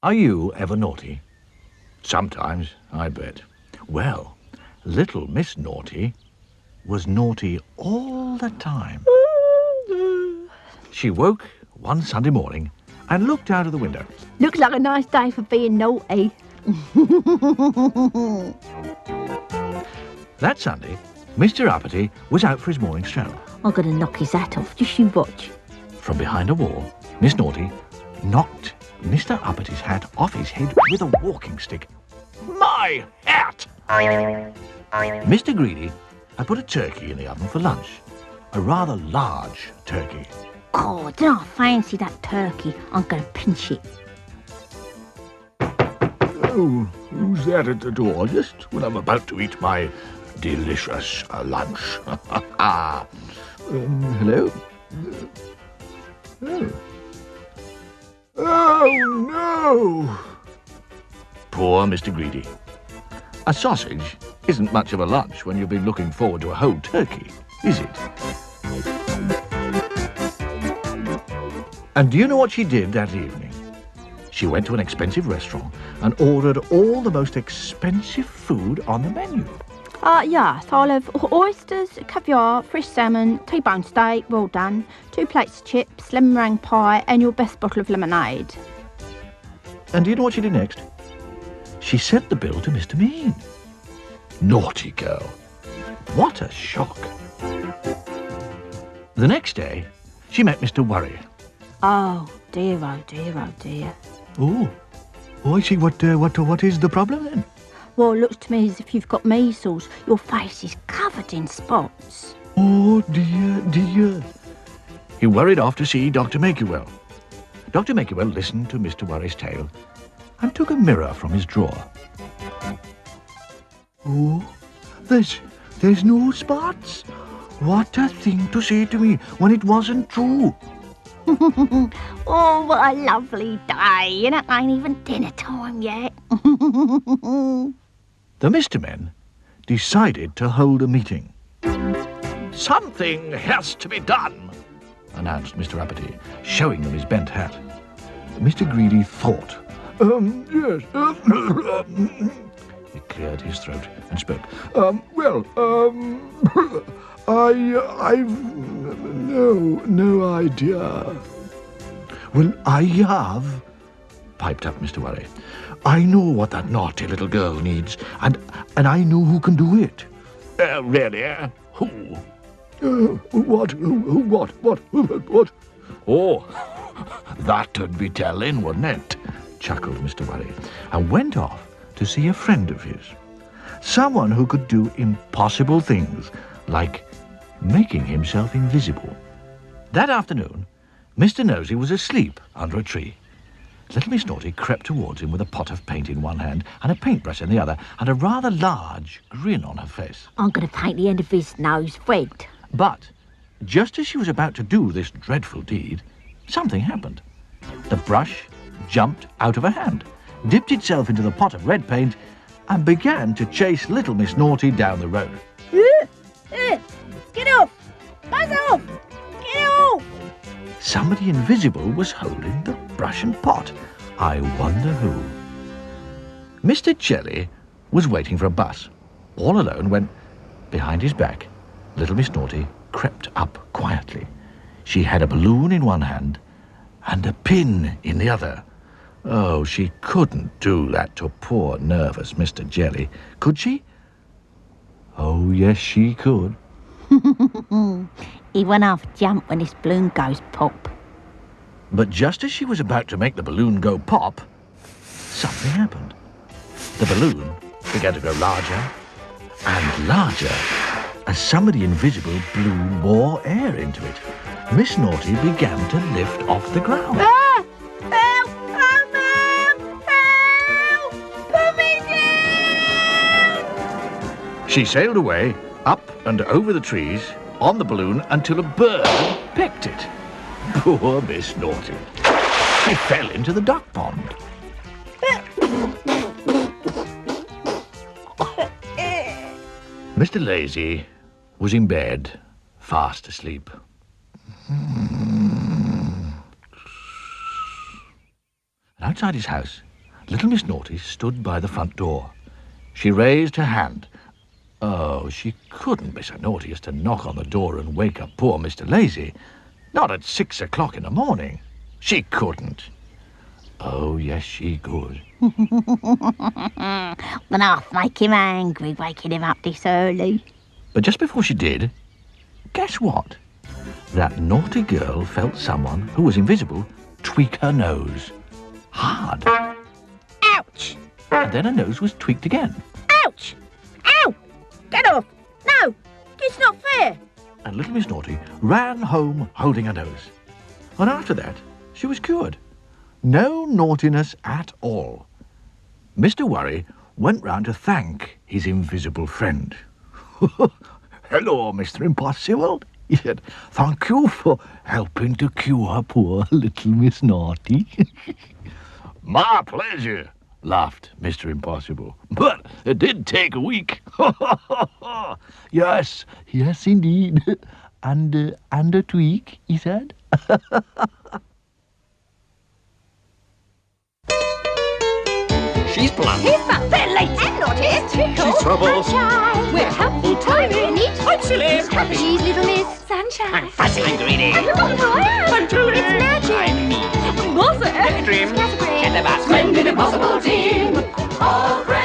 Are you ever naughty? Sometimes, I bet. Well, little Miss Naughty was naughty all the time. She woke one Sunday morning and looked out of the window. Looks like a nice day for being naughty. That Sunday, Mr. Uppity was out for his morning stroll. I'm going to knock his hat off. Just you watch. From behind a wall, Miss Naughty knocked Mr. Uppity's hat off his head with a walking stick. My hat! Mr. Greedy had put a turkey in the oven for lunch. A rather large turkey. Oh, don't I fancy that turkey. I'm going to pinch it. Oh, who's that at the door just when I'm about to eat my delicious lunch? Hello? Oh, no! Poor Mr. Greedy. A sausage isn't much of a lunch when you've been looking forward to a whole turkey, is it? And do you know what she did that evening? She went to an expensive restaurant and ordered all the most expensive food on the menu. Yes, I'll have oysters, caviar, fresh salmon, T-bone steak, well done, 2 plates of chips, lemon meringue pie, and your best bottle of lemonade. And do you know what she did next? She sent the bill to Mr. Mean. Naughty girl. What a shock. The next day, she met Mr. Worry. Oh dear, oh dear, oh dear. Oh, I see. What is the problem then? Well, it looks to me as if you've got measles. Your face is covered in spots. Oh, dear. He worried off to see Dr. Makewell. Dr. Makewell listened to Mr. Worry's tale and took a mirror from his drawer. Oh, there's no spots. What a thing to say to me when it wasn't true. Oh, what a lovely day, and it ain't even dinner time yet. The Mr. Men decided to hold a meeting. Something has to be done, announced Mr. Uppity, showing them his bent hat. Mr. Greedy thought. Yes. He cleared his throat and spoke. I've no idea. Well, I have, piped up Mr. Worry. I know what that naughty little girl needs, and I know who can do it. Really? Who? What? Oh, that'd be telling, wouldn't it? Chuckled Mr. Worry, and went off to see a friend of his. Someone who could do impossible things, like making himself invisible. That afternoon, Mr. Nosy was asleep under a tree. Little Miss Naughty crept towards him with a pot of paint in one hand and a paintbrush in the other, and a rather large grin on her face. I'm going to paint the end of his nose red. But just as she was about to do this dreadful deed, something happened. The brush jumped out of her hand, dipped itself into the pot of red paint, and began to chase little Miss Naughty down the road. Get off! Buzz off! Get off! Somebody invisible was holding the brush and pot. I wonder who. Mr. Jelly was waiting for a bus. All alone when, behind his back, little Miss Naughty crept up quietly. She had a balloon in one hand and a pin in the other. Oh, she couldn't do that to poor nervous Mr. Jelly, could she? Oh, yes, she could. He went off jump when his balloon goes pop. But just as she was about to make the balloon go pop, something happened. The balloon began to grow larger and larger as somebody invisible blew more air into it. Miss Naughty began to lift off the ground. Ah! Help! Help! Put me down! She sailed away, up and over the trees, on the balloon, until a bird pecked it. Poor Miss Naughty. She fell into the duck pond. Mr. Lazy was in bed, fast asleep. And outside his house, Little Miss Naughty stood by the front door. She raised her hand. Oh, she couldn't be so naughty as to knock on the door and wake up poor Mr. Lazy. Not at 6 o'clock in the morning. She couldn't. Oh, yes, she could. Then I'll make him angry waking him up this early. But just before she did, guess what? That naughty girl felt someone who was invisible tweak her nose. Hard. Ouch! And then her nose was tweaked again. Ouch! Ow! Get off! No! It's not fair! And Little Miss Naughty ran home holding her nose. And after that, she was cured. No naughtiness at all. Mr. Worry went round to thank his invisible friend. Hello, Mr. Impossible, he said. Thank you for helping to cure poor Little Miss Naughty. My pleasure, laughed Mr. Impossible. But it did take a week. Yes, yes, indeed. And a tweak, he said. She's blunt. He's fun. They're late. And naughty. She's trouble. We're helpful, tiny, neat. I'm silly. Happy. She's little Miss Sunshine. I'm fuzzy and greedy. And I'm Julie. It's magic. I'm me. Mother. Dream. Scatterbrain. Chatterbox. Splendid impossible team. All great.